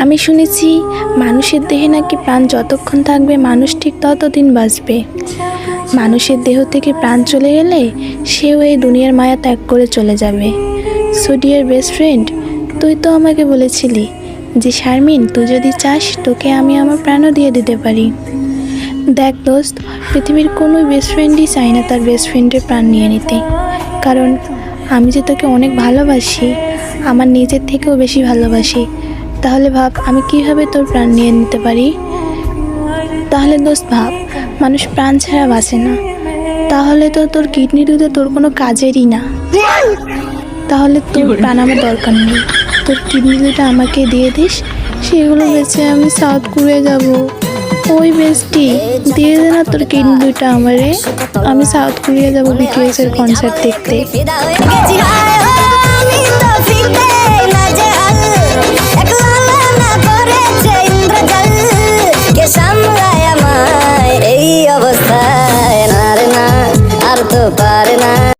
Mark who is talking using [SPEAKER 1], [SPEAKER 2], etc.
[SPEAKER 1] আমি শুনেছি মানুষের দেহে নাকি প্রাণ যতক্ষণ থাকবে মানুষ ঠিক ততদিন বাঁচবে। মানুষের দেহ থেকে প্রাণ চলে গেলে সেও এই দুনিয়ার মায়া ত্যাগ করে চলে যাবে। সো ডিয়ার বেস্ট ফ্রেন্ড, তুই তো আমাকে বলেছিলি যে শারমিন, তুই যদি চাস তোকে আমি আমার প্রাণও দিয়ে দিতে পারি। দেখ দোস্ত, পৃথিবীর কোনো বেস্ট ফ্রেন্ডই চায় না তার বেস্ট ফ্রেন্ডের প্রাণ নিয়ে নিতে, কারণ আমি যে তোকে অনেক ভালোবাসি, আমার নিজের থেকেও বেশি ভালোবাসি। তাহলে ভাব আমি কিভাবে তোর প্রাণ নিয়ে নিতে পারি। তাহলে দোস্ত ভাব, মানুষ প্রাণ ছাড়া বাঁচে না, তাহলে তো তোর কিডনি দুধে তোর কোনো কাজেরই না। তাহলে তোর প্রাণ আমার দরকার নেই, তোর কিডনি দুটো আমাকে দিয়ে দিস, সেগুলো বেঁচে আমি সাউথ কোরিয়া যাব। ওই বেস্টি, দিয়ে দে না তোর কিডনি দুটো আমারে, আমি সাউথ কোরিয়া যাব বিটিএস এর কনসার্ট দেখতে।
[SPEAKER 2] এই অবস্থায় না রে না, আর তো পারে না।